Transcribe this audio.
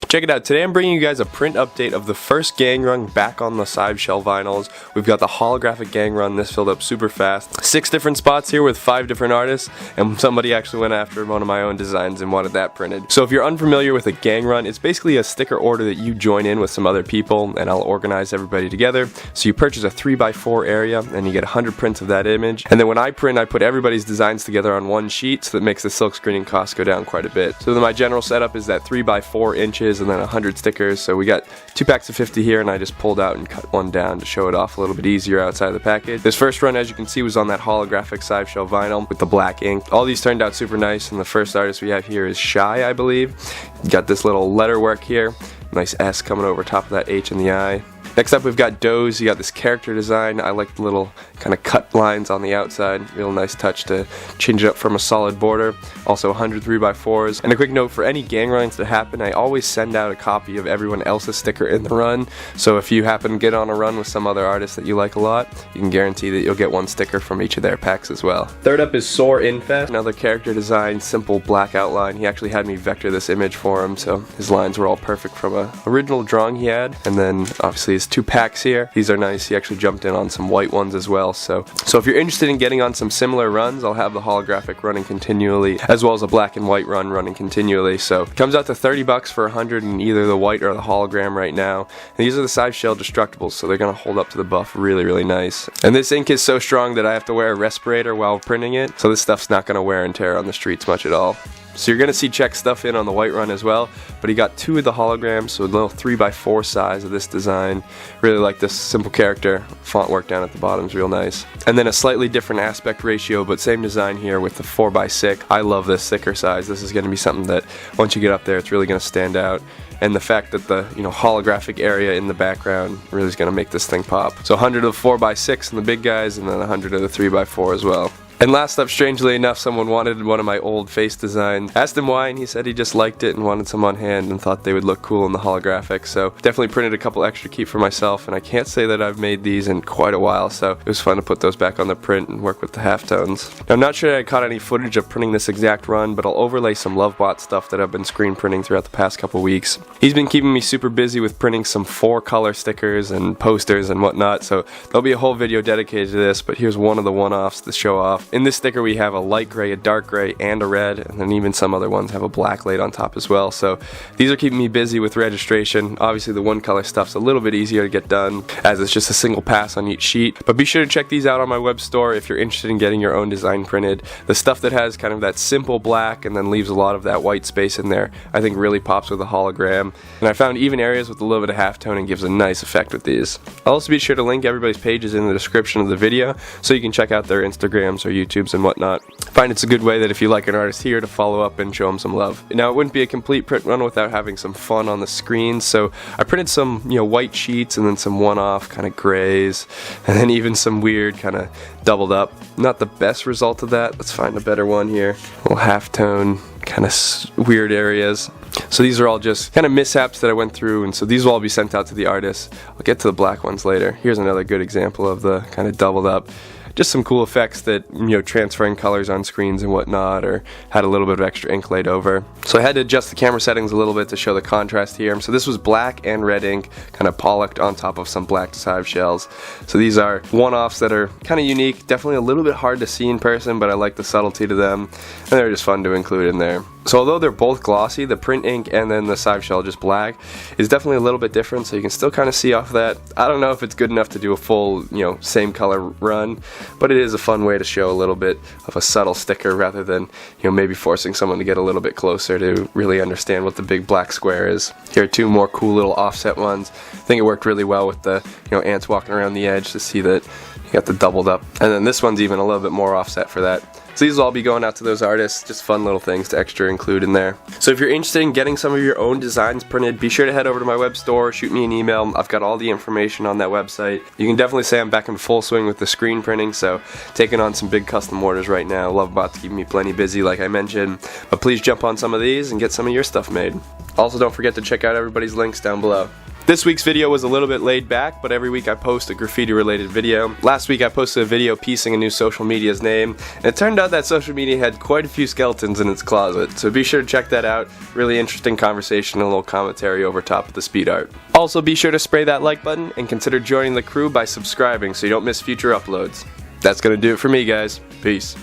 Check it out, today I'm bringing you guys a print update of the first gang run back on the side shell vinyls. We've got the holographic gang run, this filled up super fast. 6 different spots here with 5 different artists, and somebody actually went after one of my own designs and wanted that printed. So if you're unfamiliar with a gang run, it's basically a sticker order that you join in with some other people, and I'll organize everybody together. So you purchase a 3x4 area, and you get 100 prints of that image. And then when I print, I put everybody's designs together on one sheet, so that makes the silk screening cost go down quite a bit. So then my general setup is that 3x4 inches and then 100 stickers. So we got 2 packs of 50 here, and I just pulled out and cut one down to show it off a little bit easier outside of the package. This first run, as you can see, was on that holographic side shell vinyl with the black ink. All these turned out super nice, and the first artist we have here is Shy, I believe. Got this little letter work here, nice S coming over top of that H and the I. Next up we've got Doze. You got this character design. I like the little kind of cut lines on the outside. Real nice touch to change it up from a solid border. Also 100 3x4s. And a quick note, for any gang runs that happen, I always send out a copy of everyone else's sticker in the run. So if you happen to get on a run with some other artist that you like a lot, you can guarantee that you'll get one sticker from each of their packs as well. Third up is Soar Infest. Another character design, simple black outline. He actually had me vector this image for him, so his lines were all perfect from a original drawing he had. And then obviously his 2 packs here. These are nice. He actually jumped in on some white ones as well. So if you're interested in getting on some similar runs, I'll have the holographic running continually, as well as a black and white run running continually. So it comes out to 30 bucks for 100 in either the white or the hologram right now. And these are the side shell destructibles, so they're going to hold up to the buff really nice. And this ink is so strong that I have to wear a respirator while printing it, so this stuff's not going to wear and tear on the streets much at all. So you're going to see check stuff in on the white run as well, but he got 2 of the holograms, so a little 3x4 size of this design. Really like this simple character. Font work down at the bottom is real nice. And then a slightly different aspect ratio, but same design here with the 4x6. I love this thicker size. This is going to be something that once you get up there, it's really going to stand out. And the fact that the holographic area in the background really is going to make this thing pop. So 100 of the 4x6 and the big guys, and then 100 of the 3x4 as well. And last up, strangely enough, someone wanted one of my old face designs. Asked him why, and he said he just liked it and wanted some on hand and thought they would look cool in the holographic. So definitely printed a couple extra to keep for myself, and I can't say that I've made these in quite a while, so it was fun to put those back on the print and work with the halftones. Now, I'm not sure I caught any footage of printing this exact run, but I'll overlay some Lovebot stuff that I've been screen printing throughout the past couple weeks. He's been keeping me super busy with printing some 4-color stickers and posters and whatnot, so there'll be a whole video dedicated to this, but here's one of the one-offs to show off. In this sticker we have a light gray, a dark gray, and a red, and then even some other ones have a black laid on top as well. So these are keeping me busy with registration. Obviously the 1-color stuff's a little bit easier to get done, as it's just a single pass on each sheet. But be sure to check these out on my web store if you're interested in getting your own design printed. The stuff that has kind of that simple black and then leaves a lot of that white space in there, I think really pops with a hologram. And I found even areas with a little bit of halftone and gives a nice effect with these. I'll also be sure to link everybody's pages in the description of the video, so you can check out their Instagrams or YouTubes and whatnot. I find it's a good way that if you like an artist here to follow up and show them some love. Now, it wouldn't be a complete print run without having some fun on the screen, so I printed some white sheets and then some one-off kind of grays, and then even some weird kind of doubled up. Not the best result of that. Let's find a better one here. A little halftone kind of weird areas. So these are all just kind of mishaps that I went through, and so these will all be sent out to the artists. I'll get to the black ones later. Here's another good example of the kind of doubled up. Just some cool effects that, transferring colors on screens and whatnot, or had a little bit of extra ink laid over. So I had to adjust the camera settings a little bit to show the contrast here. So this was black and red ink, kind of pollocked on top of some black side shells. So these are one-offs that are kind of unique, definitely a little bit hard to see in person, but I like the subtlety to them, and they're just fun to include in there. So although they're both glossy, the print ink and then the side shell just black is definitely a little bit different, so you can still kind of see off that. I don't know if it's good enough to do a full, same color run, but it is a fun way to show a little bit of a subtle sticker rather than, maybe forcing someone to get a little bit closer to really understand what the big black square is. Here are 2 more cool little offset ones. I think it worked really well with the, ants walking around the edge to see that you got the doubled up. And then this one's even a little bit more offset for that. So these will all be going out to those artists, just fun little things to extra include in there. So if you're interested in getting some of your own designs printed, be sure to head over to my web store, shoot me an email. I've got all the information on that website. You can definitely say I'm back in full swing with the screen printing, so taking on some big custom orders right now. Lovebot's keeping me plenty busy, like I mentioned, but please jump on some of these and get some of your stuff made. Also, don't forget to check out everybody's links down below. This week's video was a little bit laid back, but every week I post a graffiti related video. Last week I posted a video piecing a new social media's name, and it turned out that social media had quite a few skeletons in its closet, so be sure to check that out. Really interesting conversation and a little commentary over top of the speed art. Also be sure to spray that like button and consider joining the crew by subscribing so you don't miss future uploads. That's gonna do it for me, guys. Peace.